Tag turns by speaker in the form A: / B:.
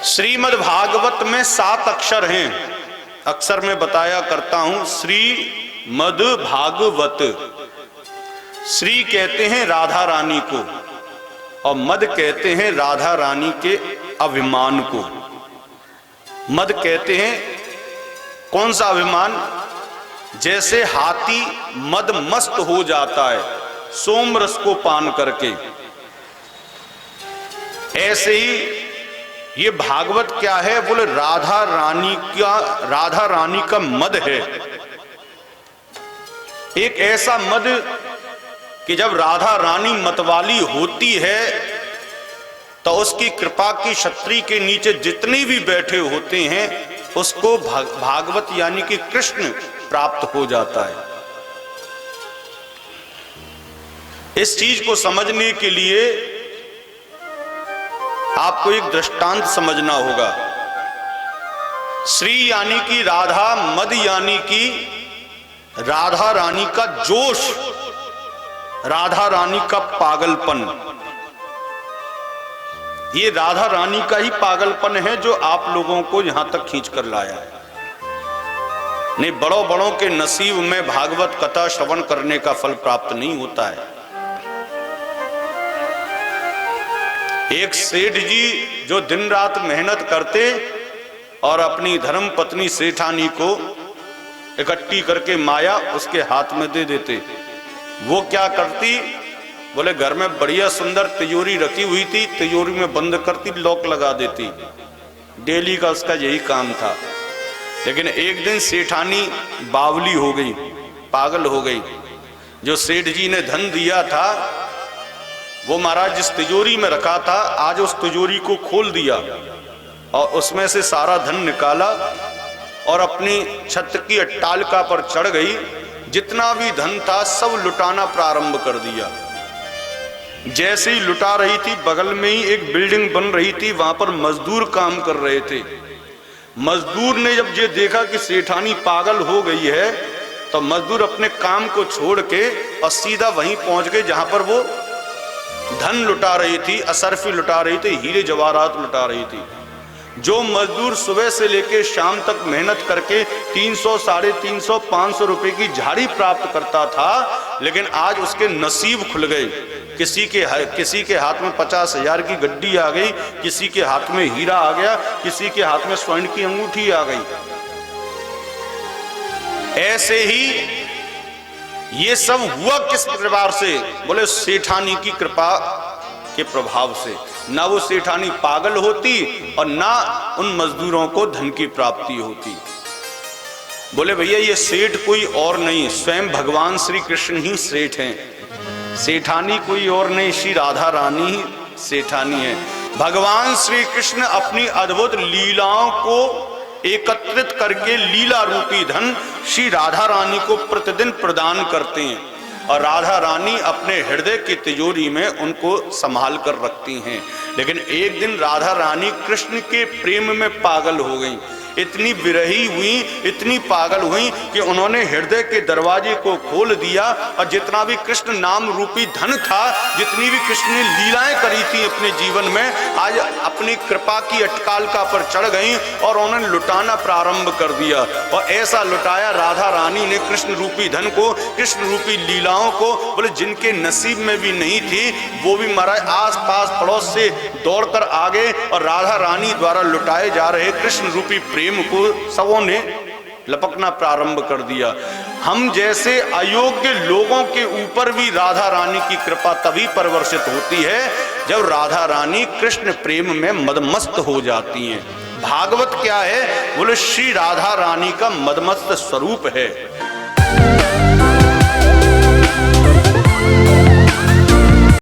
A: श्रीमद् भागवत में 7 अक्षर हैं। अक्सर मैं बताया करता हूं श्रीमद् भागवत। श्री कहते हैं राधा रानी को और मद कहते हैं राधा रानी के अभिमान को। मद कहते हैं कौन सा अभिमान? जैसे हाथी मद मस्त हो जाता है सोम रस को पान करके, ऐसे ही ये भागवत क्या है? बोले राधा रानी का मद है। एक ऐसा मद कि जब राधा रानी मतवाली होती है तो उसकी कृपा की छतरी के नीचे जितने भी बैठे होते हैं उसको भागवत यानी कि कृष्ण प्राप्त हो जाता है। इस चीज को समझने के लिए आपको एक दृष्टांत समझना होगा। श्री यानी कि राधा, मद यानी कि राधा रानी का जोश, राधा रानी का पागलपन। ये राधा रानी का ही पागलपन है जो आप लोगों को यहां तक खींच कर लाया है। नहीं, बड़ों बड़ों के नसीब में भागवत कथा श्रवण करने का फल प्राप्त नहीं होता है। एक सेठ जी जो दिन रात मेहनत करते और अपनी धर्म पत्नी सेठानी को इकट्ठी करके माया उसके हाथ में दे देते। वो क्या करती? बोले घर में बढ़िया सुंदर तिजोरी रखी हुई थी, तिजोरी में बंद करती, लॉक लगा देती। डेली का उसका यही काम था। लेकिन एक दिन सेठानी बावली हो गई, पागल हो गई। जो सेठ जी ने धन दिया था वो महाराज जिस तिजोरी में रखा था, आज उस तिजोरी को खोल दिया और उसमें से सारा धन निकाला और अपनी छत की अट्टालिका पर चढ़ गई। जितना भी धन था सब लुटाना प्रारंभ कर दिया। जैसे ही लुटा रही थी, बगल में ही एक बिल्डिंग बन रही थी, वहां पर मजदूर काम कर रहे थे। मजदूर ने जब ये देखा कि सेठानी पागल हो गई है तो मजदूर अपने काम को छोड़ के और सीधा वहीं पहुंच गए जहां पर वो धन लुटा रही थी, असरफी लुटा रही थी, हीरे जवाहरात लुटा रही थी। जो मजदूर सुबह से लेकर शाम तक मेहनत करके 300, 350, 500 रुपए की झाड़ी प्राप्त करता था, लेकिन आज उसके नसीब खुल गए। किसी के हाथ में 50,000 की गड्डी आ गई, किसी के हाथ में हीरा आ गया, किसी के हाथ में स्वर्ण की अंगूठी आ गई। ऐसे ही ये सब हुआ किस प्रकार से? बोले सेठानी की कृपा के प्रभाव से। ना वो सेठानी पागल होती और ना उन मजदूरों को धन की प्राप्ति होती। बोले भैया ये सेठ कोई और नहीं, स्वयं भगवान श्री कृष्ण ही सेठ हैं। सेठानी कोई और नहीं, श्री राधा रानी ही सेठानी है। भगवान श्री कृष्ण अपनी अद्भुत लीलाओं को एकत्रित करके लीला रूपी धन श्री राधा रानी को प्रतिदिन प्रदान करते हैं और राधा रानी अपने हृदय की तिजोरी में उनको संभाल कर रखती हैं। लेकिन एक दिन राधा रानी कृष्ण के प्रेम में पागल हो गई। इतनी विरही हुई, इतनी पागल हुई कि उन्होंने हृदय के दरवाजे को खोल दिया और जितना भी कृष्ण नाम रूपी धन था, जितनी भी कृष्ण ने लीलाएं करी थी अपने जीवन में, आज अपनी कृपा की अटकालिका पर चढ़ गई और उन्होंने लुटाना प्रारंभ कर दिया। और ऐसा लुटाया राधा रानी ने कृष्ण रूपी धन को, कृष्ण रूपी लीलाओं को। बोले जिनके नसीब में भी नहीं थी वो भी महाराज आस पास पड़ोस से दौड़कर आ गए और राधा रानी द्वारा लुटाए जा रहे कृष्ण रूपी प्रेम को सबों ने लपकना प्रारंभ कर दिया। हम जैसे अयोग्य लोगों के ऊपर भी राधा रानी की कृपा तभी परवर्षित होती है जब राधा रानी कृष्ण प्रेम में मदमस्त हो जाती हैं। भागवत क्या है? बोले श्री राधा रानी का मदमस्त स्वरूप है।